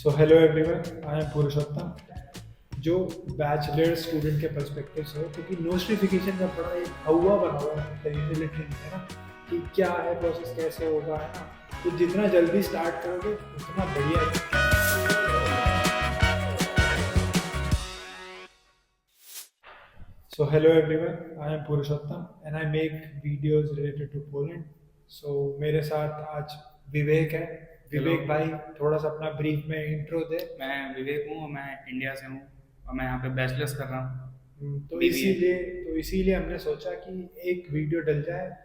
So hello everyone, I am Purushottam. जो bachelor student के perspective से हो, क्योंकि नोटिफिकेशन का बड़ा एक हवा बना हुआ है तरीके लिटरली, है ना, कि क्या है प्रोसेस, कैसे होगा, है ना। तो जितना जल्दी स्टार्ट करोगे उतना बढ़िया है। So hello everyone, I am Purushottam and I make videos related to Poland. So मेरे साथ आज विवेक है। हेलो। विवेक भाई, थोड़ा सा अपना ब्रीफ में इंट्रो दे। मैं विवेक हूँ और मैं इंडिया से हूँ और मैं यहाँ पे बैचलर्स कर रहा हूँ। तो बीबीए। इसीलिए हमने सोचा कि एक वीडियो डल जाए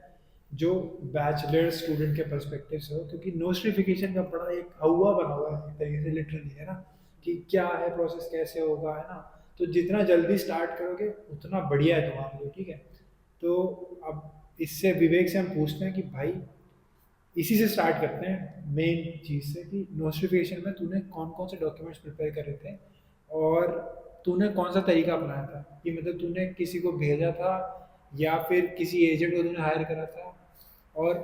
जो बैचलर स्टूडेंट के पर्सपेक्टिव से हो, क्योंकि नोटिफिकेशन का बड़ा एक हवा बना हुआ है एक तरीके से लिटरली, है ना, कि क्या है प्रोसेस, कैसे होगा, है ना। तो जितना जल्दी स्टार्ट करोगे उतना बढ़िया है तुम्हारे लिए, ठीक है। तो अब इससे विवेक से हम पूछते हैं कि भाई, इसी से स्टार्ट करते हैं मेन चीज़ से, कि नोटिफिकेशन में तूने कौन कौन से डॉक्यूमेंट्स प्रिपेयर करे थे, और तूने कौन सा तरीका अपनाया था, कि मतलब तूने किसी को भेजा था या फिर किसी एजेंट को तूने हायर करा था। और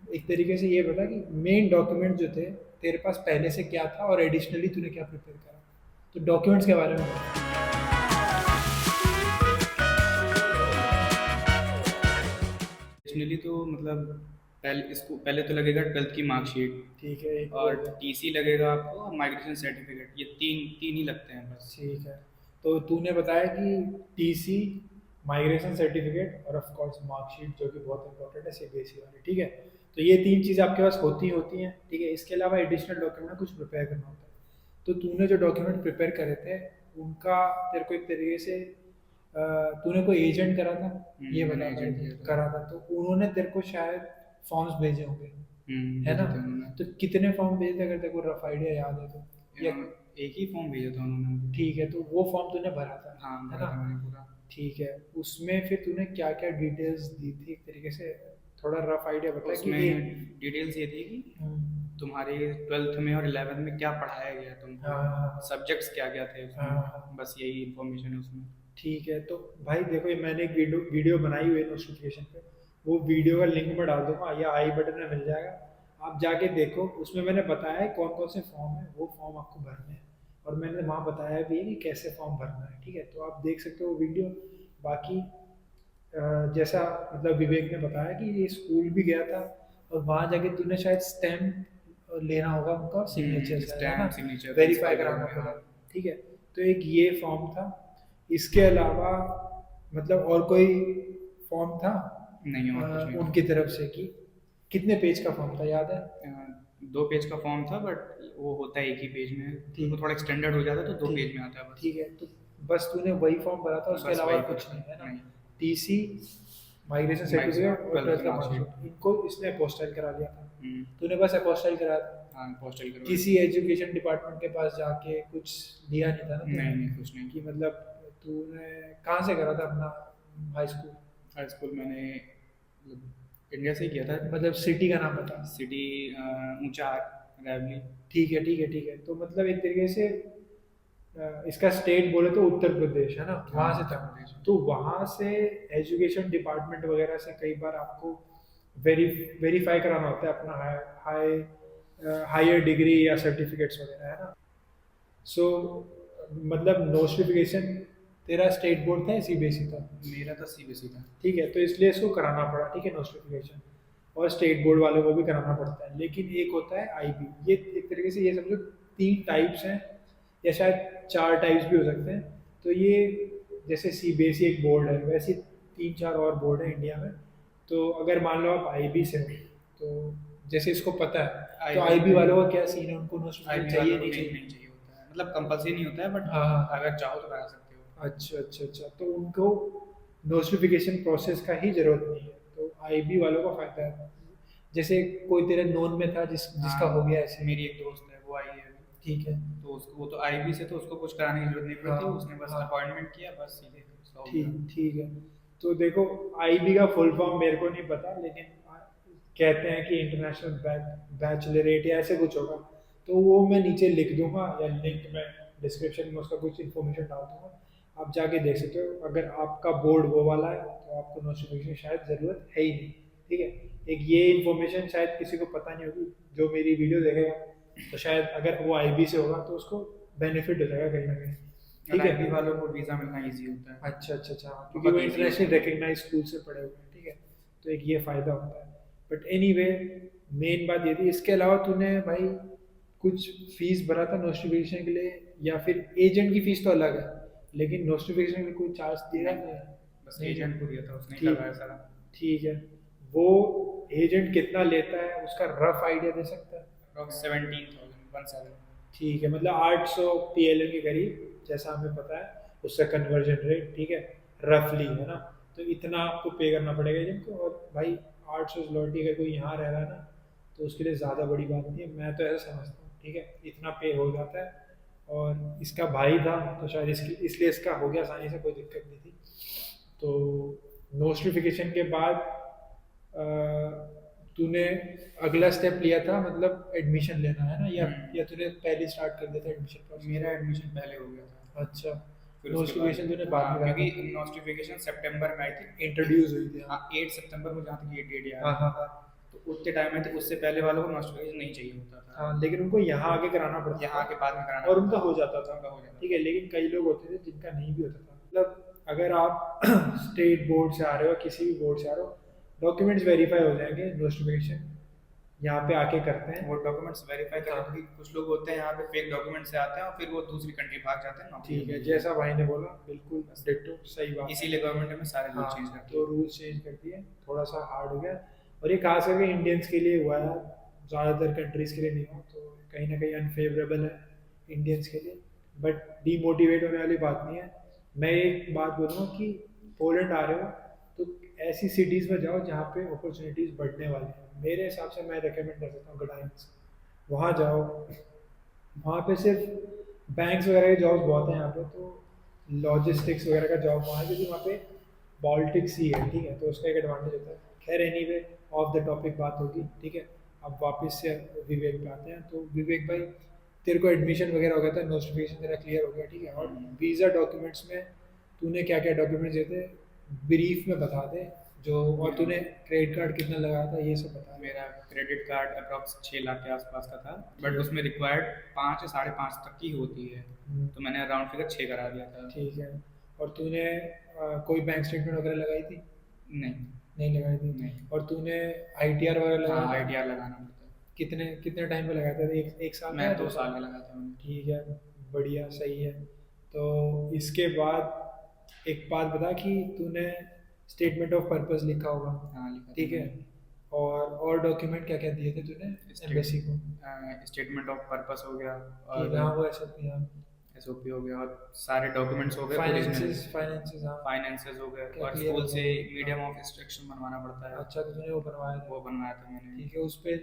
एक तरीके से ये बता कि मेन डॉक्यूमेंट जो थे तेरे पास पहले से क्या था, और एडिशनली तूने क्या प्रिपेयर करा। तो डॉक्यूमेंट्स के बारे में बता। ओरिजिनली तो मतलब पहले तो लगेगा 12th की मार्कशीट ठीक है, एक वो और हो गया। टीसी लगेगा आपको और माइग्रेशन सर्टिफिकेट। ये तीन तीन ही लगते हैं बस। ठीक है, तो तूने बताया कि टीसी, माइग्रेशन सर्टिफिकेट और ऑफ कोर्स मार्कशीट, जो कि बहुत इंपॉर्टेंट है सीबीएसई वाली, ठीक है। तो ये तीन चीज़ें आपके पास होती हैं, ठीक है। इसके अलावा एडिशनल डॉक्यूमेंट कुछ प्रिपेयर करना होता है। तो तूने जो डॉक्यूमेंट प्रिपेयर करे थे उनका तेरे को एक तरीके से तूने कोई एजेंट करा था, ये मैंने बता पा एजेंट रहे किया था। करा था, तो उन्होंने तेरे को शायद फॉर्म्स भेजे होंगे, है ना। भेजे थे उन्होंने। तो कितने फॉर्म भेजे थे, अगर तेरे को रफ आइडिया याद है तो, या। एक ही फॉर्म भेजा था उन्होंने मुझे। ठीक है, तो वो फॉर्म तूने भरा था, हाँ, है भरा ना। था मैंने पूरा। ठीक है, उसमें फिर तूने क्या क्या डिटेल्स दी थी, एक तरीके से थोड़ा रफ आइडिया बता कि उसमें एक। डिटेल्स ये थी कि हम्म, तुम्हारे 12th में और 11th में क्या पढ़ाया गया है तुमको, हाँ हाँ सब्जेक्ट्स क्या क्या थे हाँ उसमें। हाँ हाँ। बस यही इन्फॉर्मेशन है उसमें। ठीक है, तो भाई देखो, ये मैंने एक वीडियो बनाई हुई है नोटिफिकेशन पे। वो वीडियो का लिंक मैं डाल दूंगा या आई बटन में मिल जाएगा। आप जाके देखो, उसमें मैंने बताया है कौन कौन से फॉर्म है, वो फॉर्म आपको भरने हैं। और मैंने वहाँ बताया भी है कि कैसे फॉर्म भरना है, ठीक है। तो आप देख सकते हो वीडियो। बाकी जैसा मतलब विवेक ने बताया कि ये स्कूल भी गया था, और वहाँ जाके तूने शायद स्टैम्प लेना होगा उनका, और सिग्नेचर शायद, है ना, स्टैम्प, सिग्नेचर, वेरीफाई प्रिंसिपल के कराना होंगे, हाँ। पड़ा। ठीक है, तो एक ये फॉर्म था। इसके अलावा मतलब और कोई फॉर्म था नहीं, और कुछ नहीं था। उनकी तरफ से, कि कितने पेज का फॉर्म था, याद है। 2 पेज का फॉर्म था, बट वो होता है एक ही पेज में। वो ठीक थोड़ा एक्सटेंडेड हो जाता है तो दो ठीक पेज में आता है बस। ठीक है, तो बस तूने वही फॉर्म भरा था, उसके बस अलावा वही भरा कुछ था। नहीं, है ना। नहीं। टीसी, माइग्रेशन माइग्रेशन और सर्टिफिकेट और 12th की 12th का मार्कशीट। मार्कशीट, इनको इसने अपोस्टाइल करा दिया था। हम्म। तूने बस अपोस्टाइल कराया था, हाँ, पोस्टल करवाया किसी था। एजुकेशन डिपार्टमेंट के पास जाके कुछ लिया नहीं था ना तूने, नहीं नहीं, कुछ नहीं। कि मतलब तूने कहाँ से करा था अपना हाई स्कूल। हाई स्कूल मैंने मतलब इंडिया से ही किया था। मतलब सिटी का नाम बता। सिटी ऊंचार, रैवली। ठीक है ठीक है ठीक है, तो मतलब एक तरीके से इसका स्टेट बोले तो उत्तर प्रदेश, है ना, हाँ, वहाँ से था। उत्तर प्रदेश। तो वहाँ से एजुकेशन डिपार्टमेंट वगैरह से कई बार आपको वेरीफाई कराना होता है अपना हायर डिग्री या सर्टिफिकेट्स वगैरह, है ना। सो मतलब नोटिफिकेशन तेरा स्टेट बोर्ड था या सीबीएसई था। मेरा तो सीबीएसई था। ठीक है, तो इसलिए इसको कराना पड़ा, ठीक है, नोटिफिकेशन। और स्टेट बोर्ड वालों को भी कराना पड़ता है, लेकिन एक होता है आईबी। ये एक तरीके से ये समझो तीन टाइप्स हैं, या शायद चार टाइप्स भी हो सकते हैं। तो ये जैसे सीबीएसई एक बोर्ड है, वैसे तीन चार और बोर्ड है इंडिया में। तो अगर मान लो आप आईबी से हो, तो जैसे इसको पता है, तो आईबी आईबी वालों का क्या सीन है, उनको नोटिफिकेशन आईबी चाहिए वालों को नहीं नहीं चाहिए। नहीं चाहिए होता है, मतलब कंपलसरी नहीं होता है, बट हाँ हाँ हाँ। अगर चाहो तो करा सकते हो। अच्छा अच्छा अच्छा, तो उनको नोटिफिकेशन प्रोसेस का ही जरूरत नहीं है, तो आईबी वालों का फायदा है। जैसे कोई तेरे नोन में था जिसका हो गया हाँ, ऐसे। मेरी एक दोस्त है, वो आई है अभी। ठीक है। तो उसको, वो तो आईबी से, तो उसको कुछ कराने की जरूरत नहीं पड़ी हाँ थी, उसने बस हाँ। अपॉइंटमेंट किया, बस सीधे उसका हो गया। ठीक ठीक है, तो देखो, आईबी का फुल फॉर्म मेरे को नहीं पता, लेकिन कहते हैं कि इंटरनेशनल बैचलरेट या ऐसे कुछ होगा। तो वो मैं नीचे लिख दूंगा, या लिंक में डिस्क्रिप्शन में उसका कुछ इन्फॉर्मेशन डाल दूंगा। आप जाके देख सकते हो, अगर आपका बोर्ड वो वाला है तो आपको नोटिफिकेशन शायद ज़रूरत है ही नहीं। ठीक है, एक ये इन्फॉर्मेशन शायद किसी को पता नहीं होगी जो मेरी वीडियो देखेगा, तो शायद अगर वो आईबी से होगा तो उसको बेनिफिट हो जाएगा कहीं ना कहीं। ठीक आईबी है। वालों को वीज़ा मिलना ईजी होता है, अच्छा अच्छा अच्छा, हाँ, क्योंकि वो बहुत ईजी इंटरनेशनल होता है। रिकग्नाइज स्कूल से पढ़े हुए हैं। ठीक है, तो एक ये फ़ायदा होता है। बट एनीवे, मेन बात ये थी। इसके अलावा तूने भाई कुछ फीस भरा था नोटिफिकेशन के लिए, या फिर एजेंट की फीस तो अलग है, लेकिन नोटिफिकेशन के लिए कोई चार्ज दिया नहीं, नहीं? बस नहीं एजेंट को नहीं। दिया था, उसने ही ठीक करवाया सारा। ठीक है। वो एजेंट कितना लेता है उसका रफ आइडिया दे सकता है? अप्रॉक्स 17,000 ठीक है, मतलब 800 पीएलए के करीब, जैसा हमें पता है उसका कन्वर्जन रेट। ठीक है, रफली, है ना? तो इतना आपको पे करना पड़ेगा जिनको। और भाई 800 स्लॉटी अगर कोई यहाँ रह रहा है ना, तो उसके लिए ज़्यादा बड़ी बात नहीं है, मैं तो ऐसा समझता हूँ। ठीक है, इतना पे हो जाता है। और इसका भाई था तो शायद इसकी इसलिए इसका हो गया आसानी से, कोई दिक्कत नहीं थी। तो नोटिफिकेशन के बाद तूने अगला स्टेप लिया था, मतलब एडमिशन लेना, है ना? या तूने पहले स्टार्ट कर दिया था एडमिशन प्रोसेस? मेरा एडमिशन पहले हो गया था। अच्छा, फिर उसके बाद, नोटिफिकेशन तूने बाद हाँ, में करा क्योंकि था? नोटिफिकेशन सितंबर में आई थी। इंट्रोड्यूस हुई थी, हाँ। हाँ, 8 सितंबर को, जहाँ तक ये डेट याद हाँ है। हाँ हाँ। तो उतने टाइम में, तो उससे पहले वालों को नोटिफिकेशन नहीं चाहिए होता था। हाँ, लेकिन उनको यहाँ आके कराना पड़ता यहाँ था, के बाद में कराना और पड़ता उनका था, हो जाता था। उनका हो जाता ठीक था। है, लेकिन कई लोग होते थे जिनका नहीं भी होता था। मतलब अगर आप स्टेट बोर्ड से आ रहे हो, किसी भी बोर्ड से आ रहे हो, डॉक्यूमेंट्स वेरीफाई हो जाएंगे। नोटिफिकेशन यहाँ पे आके करते हैं। वो डॉक्यूमेंट्स वेरीफाई करने, हाँ, क्योंकि कुछ लोग होते हैं यहाँ पे फेक डॉक्यूमेंट से आते हैं और फिर वो दूसरी कंट्री भाग जाते हैं नौकरी ठीक करने है, के लिए। जैसा भाई ने बोला, बिल्कुल डिट्टो सही बात है। इसीलिए गवर्नमेंट में सारे रूल हाँ, चेंज करती तो है। रूल्स चेंज कर दिए, थोड़ा सा हार्ड हो गया। और ये खास करके इंडियंस के लिए हुआ है, ज़्यादातर कंट्रीज़ के लिए नहीं हुआ, तो कहीं ना कहीं अनफेवरेबल है इंडियंस के लिए। बट डीमोटिवेट होने वाली बात नहीं है। मैं एक बात बोलूँगा कि पोलैंड आ रहे हो तो ऐसी सिटीज़ में जाओ जहाँ पे अपॉर्चुनिटीज़ बढ़ने वाली हैं। मेरे हिसाब से मैं रेकमेंड कर सकता हूँ गडाइंस, वहाँ जाओ। वहाँ पे सिर्फ बैंक्स वगैरह के जॉब्स बहुत हैं यहाँ पे, तो लॉजिस्टिक्स वगैरह का जॉब वहाँ है, क्योंकि वहाँ पे बॉल्टिक सी है। ठीक है, तो उसका एक एडवांटेज होता है। खैर एनीवे, ऑफ द टॉपिक बात होगी। ठीक है, अब वापस से विवेक पे आते हैं। तो विवेक भाई, तेरे को एडमिशन वगैरह हो गया था, नोटिफिकेशन तेरा क्लियर हो गया। ठीक है, और वीज़ा डॉक्यूमेंट्स में तूने क्या क्या डॉक्यूमेंट्स दिए थे, ब्रीफ में बता दे जो। और तूने क्रेडिट कार्ड कितना लगाया था, ये सब बता। मेरा क्रेडिट कार्ड अप्रॉक्स 6 लाख के आसपास का था, बट ठीक उसमें रिक्वायर्ड 5 या 5.5 तक की होती है। है। तो मैंने राउंड फिगर 6 करा दिया था। ठीक है। और तूने कोई बैंक स्टेटमेंट वगैरह लगाई थी? नहीं। नहीं लगाई थी। नहीं। और तूने आईटीआर वगैरह हाँ, लगाया था? आईटीआर लगाना पड़ता है। कितने कितने टाइम पे लगाया था? एक साल का मैं या 2 दो साल साल का लगा था मैंने। ठीक है, बढ़िया, सही है। तो इसके बाद एक बात बता कि तूने स्टेटमेंट ऑफ पर्पस लिखा होगा। हाँ, लिखा था ठीक है। मैंने। और डॉक्यूमेंट क्या क्या दिए थे तूने एम्बेसी को? स्टेटमेंट ऑफ पर्पस हो गया, ठीक और है, हाँ, वो ऐसा भी, हाँ। एसओपी हो गया, और सारे डॉक्यूमेंट्स हो गए ओरिजिनल। फाइनेंसेस, हाँ। फाइनेंसेस हो गए, क्या और क्लियर स्कूल हो से गया? मीडियम हाँ। ऑफ इंस्ट्रक्शन बनवाना पड़ता है। अच्छा, तो तूने वो बनवाया था? वो बनवाया था मैंने। ठीक है, उस पे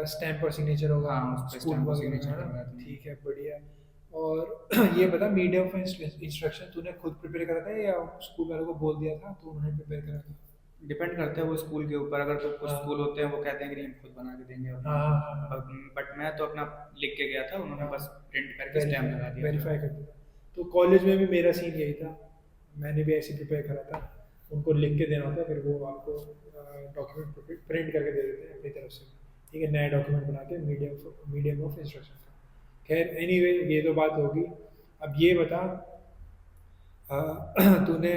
स्टैम्प और सिग्नेचर होगा हाँ, उस पे स्कूल स्टैम्प और वगैरह सिग्नेचर का, है करवाया था ना? मैंने। ठीक है, बढ़िया। और ये बता, मीडियम ऑफ इंस्ट्रक्शन तूने खुद प्रिपेयर करा था या स्कूल वालों को बोल दिया था तो उन्होंने प्रिपेयर करा था? डिपेंड करता है वो स्कूल के ऊपर। अगर तो कुछ हाँ स्कूल होते हैं वो कहते हैं कि नहीं, हम खुद बना के देंगे हाँ अपना। हाँ हाँ हाँ। बट मैं तो अपना लिख के गया था, उन्होंने हाँ, बस प्रिंट करके स्टैम्प लगा दिया था। वेरीफाई कर दिया। तो कॉलेज में भी मेरा सीन यही था, मैंने भी ऐसे प्रिपेयर करा था। उनको लिख के देना होता है, फिर वो आपको डॉक्यूमेंट प्रिंट करके दे देते हैं अपनी तरफ से। ठीक है, नया डॉक्यूमेंट बना के मीडियम ऑफ इंस्ट्रक्शन का। खैर एनीवे, ये तो बात होगी। अब ये बता, तूने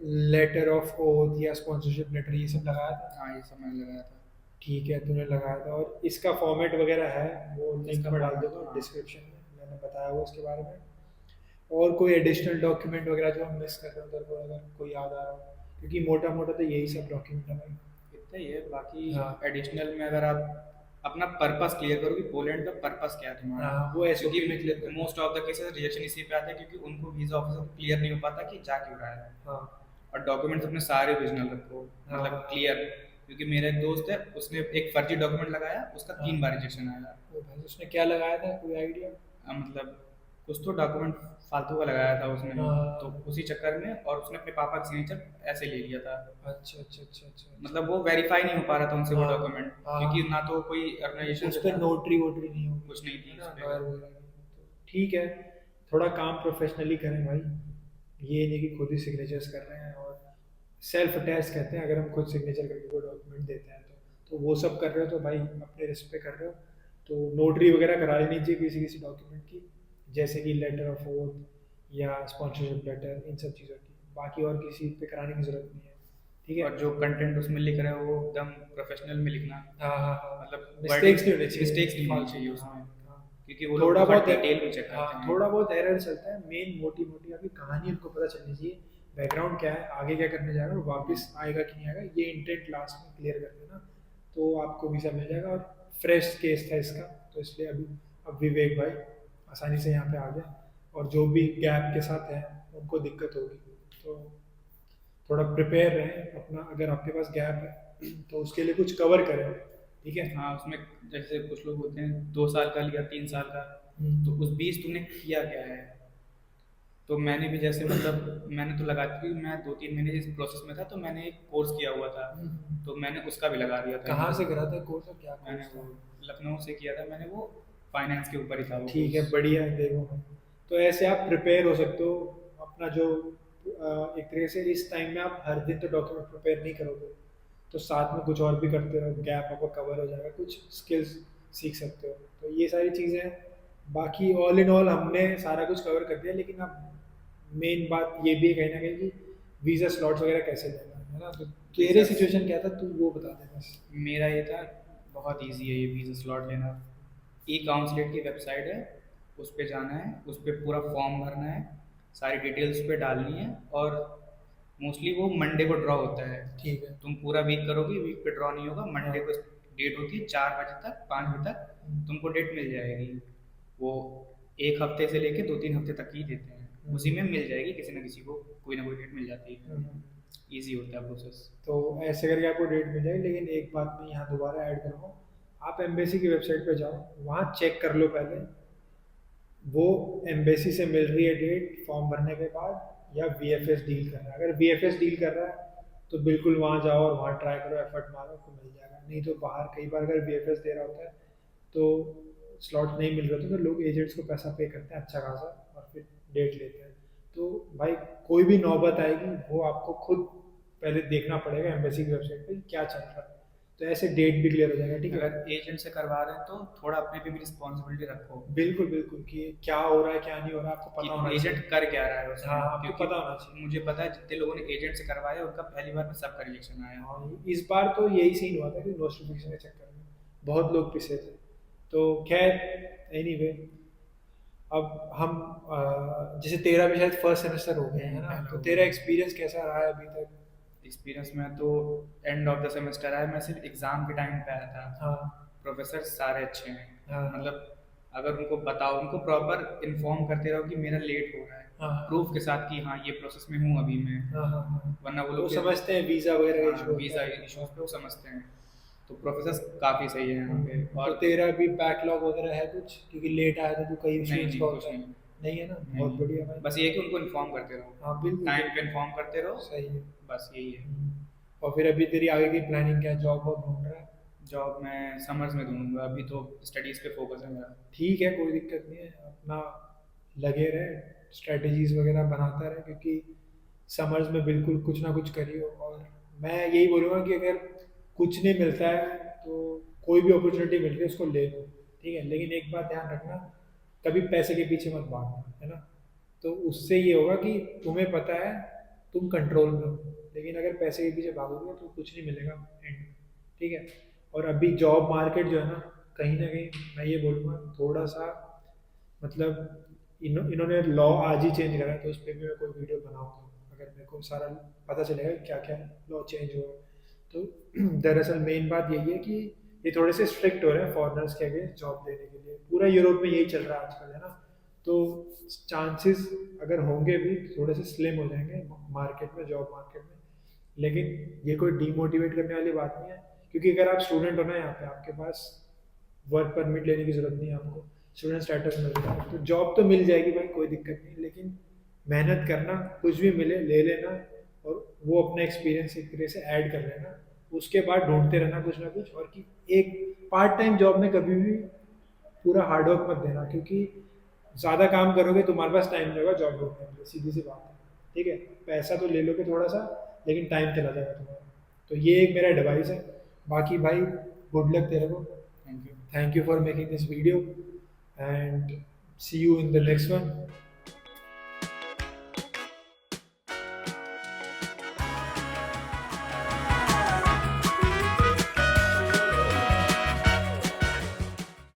लेटर ऑफ ओथ या स्पॉन्सरशिप लेटर ये सब लगाया था? हाँ, ये सब मैंने लगाया था। ठीक है, तूने लगाया था। और इसका फॉर्मेट वगैरह है, वो लिंक इसका में डाल format, दूंगा हाँ। डिस्क्रिप्शन में, मैंने बताया हुआ इसके बारे में। और कोई एडिशनल डॉक्यूमेंट वगैरह जो हम मिस कर रहे हो, तेरे को अगर कोई याद आ रहा हो? क्योंकि मोटा मोटा तो यही सब डॉक्यूमेंट है भाई। इतना ही है, बाकी हाँ एडिशनल में अगर आप अपना पर्पस क्लियर करो कि पोलैंड का पर्पस क्या है तुम्हारा। हाँ, वो एसओपी में क्लियर क्योंकि करना most of the cases rejection इसी पे आता है, क्योंकि उनको वीजा ऑफिसर को क्लियर नहीं हो पाता कि जा क्यों रहा है। हाँ और डॉक्यूमेंट्स अपने सारे ओरिजिनल रखो, हाँ मतलब हाँ। क्लियर। क्योंकि मेरा एक दोस्त है, उसने एक फर्जी डॉक्यूमेंट लगाया, उसका हाँ। 3 बार रिजेक्शन आया। वो भाई, उसने क्या लगाया था, कोई आइडिया? मतलब कुछ तो डॉक्यूमेंट फालतू का लगाया था उसने। हाँ। तो उसी चक्कर में, और उसने अपने पापा का सिग्नेचर ऐसे ले लिया था। अच्छा अच्छा अच्छा अच्छा। मतलब वो वेरीफाई नहीं हो पा रहा था उनसे वो हाँ डॉक्यूमेंट, हाँ। क्योंकि ना तो कोई ऑर्गेनाइजेशन उस से पर था, नोटरी वोटरी नहीं होगी, कुछ नहीं थी है उस ना, पे। लॉयर वगैरह नहीं। तो ठीक है, थोड़ा काम प्रोफेशनली करें भाई। ये नहीं कि खुद ही सिग्नेचर्स कर रहे हैं। और सेल्फ अटेस्ट कहते हैं, अगर हम खुद सिग्नेचर करके कोई डॉक्यूमेंट देते हैं तो वो सब कर रहे हो तो भाई अपने रिस्क पे कर रहे हो। तो नोटरी वगैरह करा लेनी चाहिए किसी किसी डॉक्यूमेंट की, जैसे कि लेटर ऑफ ओथ या स्पॉन्सरशिप लेटर, इन सब चीज़ों की। बाकी और किसी पे कराने की ज़रूरत नहीं है। ठीक है। और जो कंटेंट उसमें लिख रहे हो वो एकदम प्रोफेशनल में लिखना, हाँ हाँ हाँ, मतलब वर्डिंग मिस्टेक्स नहीं होने चाहिए, मिस्टेक्स नहीं होनी फालतू चाहिए की। हाँ उसमें, हाँ। क्योंकि वो लोग थोड़ा बहुत बहुत डिटेल में चेक हाँ, करते हैं। थोड़ा बहुत एरर चलता है, मेन मोटी मोटी आपकी कहानी उनको पता चलनी चाहिए, बैकग्राउंड क्या है, आगे क्या करने जाएगा और वापस आएगा कि नहीं आएगा, ये इंटेंट लास्ट में क्लियर कर देना, तो आपको वीज़ा मिल जाएगा। और फ्रेश केस था इसका, तो इसलिए अभी अब विवेक भाई आसानी से यहाँ पे आ गए, और जो भी गैप के साथ हैं उनको दिक्कत होगी, तो थोड़ा प्रिपेयर रहें अपना, अगर आपके पास गैप है तो उसके लिए कुछ कवर करें। ठीक है। हाँ, उसमें जैसे कुछ लोग होते हैं 2 साल का लिया, 3 साल का, तो उस बीच तुमने किया क्या है? तो मैंने भी जैसे मतलब मैंने तो लगा कि मैं 2-3 महीने इस प्रोसेस में था, तो मैंने एक कोर्स किया हुआ था, हम्म। तो मैंने उसका भी लगा दिया था कहाँ से इधर। करा था कोर्स और क्या मैंने कोर्स वो था? लखनऊ से किया था मैंने, वो फाइनेंस के ऊपर ही था वो ठीक है, कोर्स। बढ़िया है, देखो तो ऐसे आप प्रिपेयर हो सकते हो अपना जो एक तरीके से इस टाइम में आप हर दिन तो डॉक्यूमेंट प्रिपेयर नहीं करोगे, तो साथ में कुछ और भी करते रहो, गैप आपका कवर हो जाएगा, कुछ स्किल्स सीख सकते हो, तो ये सारी चीज़ें हैं। बाकी ऑल इन ऑल हमने सारा कुछ कवर कर दिया, लेकिन अब मेन बात ये भी है कहीं ना कहीं कि वीज़ा स्लॉट्स वगैरह कैसे लेना है ना, तो तेरे वीज़ा सिचुएशन क्या था तू वो बता दे बस। मेरा ये था, बहुत इजी है ये वीज़ा स्लॉट लेना। ई काउंसलेट की वेबसाइट है, उस पे जाना है, उस पे पूरा फॉर्म भरना है, सारी डिटेल्स पे डालनी है, और मोस्टली वो मंडे को ड्रॉ होता है। ठीक है। तुम पूरा वीक करोगे, वीक पे ड्रॉ नहीं होगा, हाँ। मंडे को डेट होती है, 4 बजे तक, 5 बजे तक तुमको डेट मिल जाएगी। वो एक हफ्ते से लेके 2-3 हफ्ते तक ही देते हैं, उसी में मिल जाएगी, किसी न किसी को कोई ना कोई डेट मिल जाती है। हम्म। ईजी होता है प्रोसेस। तो ऐसे करके आपको डेट मिल जाएगी, लेकिन एक बात मैं यहाँ दोबारा ऐड करूँगा, आप एम्बेसी की वेबसाइट पे जाओ, वहाँ चेक कर लो पहले वो एम्बेसी से मिल रही है डेट फॉर्म भरने के बाद, या वीएफएस डील कर रहा है। अगर वीएफएस डील कर रहा है तो बिल्कुल वहाँ जाओ और वहाँ ट्राई करो, एफर्ट मारो, आपको मिल जाएगा। नहीं तो बाहर कई बार अगर वीएफएस दे रहा होता है तो स्लॉट नहीं मिल रहे, तो लोग एजेंट्स को पैसा पे करते हैं अच्छा खासा, और फिर डेट लेते हैं। तो भाई कोई भी नौबत आएगी वो आपको खुद पहले देखना पड़ेगा एम्बेसी की वेबसाइट पे क्या चल रहा है, तो ऐसे डेट भी क्लियर हो जाएगा। ठीक है। अगर एजेंट से करवा रहे हैं तो थोड़ा अपने पे भी रिस्पॉन्सिबिलिटी रखो, बिल्कुल बिल्कुल, कि क्या हो रहा है क्या नहीं हो रहा है आपको पता होना कि चाहिए। एजेंट कर क्या रहा है हाँ, उसमें, आपको क्योंकि पता होना चाहिए। मुझे पता है जितने लोगों ने एजेंट से करवाया उनका पहली बार में सबका रिजेक्शन आया। हाँ, इस बार तो यही सीन हुआ था कि नोटिफिकेशन के चक्कर में बहुत लोग पिसे थे। तो खैर एनीवे, अब हम जैसे तेरा भी शायद फर्स्ट सेमेस्टर हो गया है ना, पहला तो हो तेरा गया। एक्सपीरियंस कैसा रहा है अभी तक? एक्सपीरियंस में तो एंड ऑफ द सेमेस्टर आया, मैं सिर्फ एग्ज़ाम के टाइम पे आया था। हाँ प्रोफेसर सारे अच्छे हैं, हाँ मतलब अगर उनको बताओ, उनको प्रॉपर इन्फॉर्म करते रहो कि मेरा लेट हो रहा है, हाँ हाँ प्रूफ के साथ कि हाँ ये प्रोसेस में हूँ अभी मैं, हाँ हाँ हाँ। वरना वो वो लोग फिर समझते हैं वीज़ा वगैरह का इशू होता वीज़ा है। इश्यूज पे वो समझते हैं। तो प्रोफेसर काफ़ी सही है यहाँ पे। तो और तेरा भी बैकलॉग वगैरह है कुछ, क्योंकि लेट आया था तो कई नहीं स्टूडेंट्स नहीं का कुछ होता है। नहीं, नहीं है ना, बहुत नहीं, बढ़िया भाई। बस ये है कि उनको इन्फॉर्म करते रहो, हाँ बिल्कुल टाइम पे बिल्कुल। इन्फॉर्म करते रहो, सही है। बस यही है। और फिर अभी तेरी आगे की प्लानिंग क्या है, जॉब वॉब ढूंढ रहा है? जॉब मैं समर्स में ढूंढूंगा, अभी तो स्टडीज़ पे फोकस है मेरा। ठीक है, कोई दिक्कत नहीं है, अपना लगे रहे, स्ट्रेटजीज वगैरह बनाता रहे, क्योंकि समर्स में बिल्कुल कुछ ना कुछ करियो। और मैं यही बोलूँगा कि अगर कुछ नहीं मिलता है तो कोई भी अपॉर्चुनिटी मिल रही है उसको ले लो। ठीक है, लेकिन एक बात ध्यान रखना, कभी पैसे के पीछे मत भागना, है ना। तो उससे ये होगा कि तुम्हें पता है तुम कंट्रोल में हो, लेकिन अगर पैसे के पीछे भागोगे तो कुछ नहीं मिलेगा एंड में। ठीक है। और अभी जॉब मार्केट जो है ना, कहीं ना कहीं मैं ये बोलूँगा थोड़ा सा, मतलब इन्होंने लॉ आज ही चेंज करा है, तो उस पर भी मैं कोई वीडियो बनाऊंगा, अगर मेरे को सारा पता चलेगा कि क्या क्या लॉ चेंज हुआ है। तो दरअसल मेन बात यही है कि ये थोड़े से स्ट्रिक्ट हो रहे हैं फॉरेनर्स के अगेंस्ट जॉब देने के लिए, पूरा यूरोप में यही चल रहा है आजकल, है ना। तो चांसेस अगर होंगे भी थोड़े से स्लिम हो जाएंगे मार्केट में, जॉब मार्केट में। लेकिन ये कोई डीमोटिवेट करने वाली बात नहीं है, क्योंकि अगर आप स्टूडेंट हो ना यहाँ पे, आपके पास वर्क परमिट लेने की ज़रूरत नहीं है आपको, स्टूडेंट स्टेटस मिल रहा है, तो जॉब तो मिल जाएगी भाई, कोई दिक्कत नहीं, लेकिन मेहनत करना, कुछ भी मिले ले लेना, और वो अपना एक्सपीरियंस एक तरह से ऐड कर लेना, उसके बाद ढूंढते रहना कुछ ना कुछ। और कि एक पार्ट टाइम जॉब में कभी भी पूरा हार्डवर्क मत देना, क्योंकि ज़्यादा काम करोगे तुम्हारे पास टाइम नहीं होगा जॉब ढूंढने के लिए, सीधी सी बात है। ठीक है, पैसा तो ले लोगे थोड़ा सा, लेकिन टाइम चला जाएगा तुम्हारा। तो ये एक मेरा एडवाइस है। बाकी भाई गुड लक तेरे को। Thank you. Thank you for making this video and see you in the next one.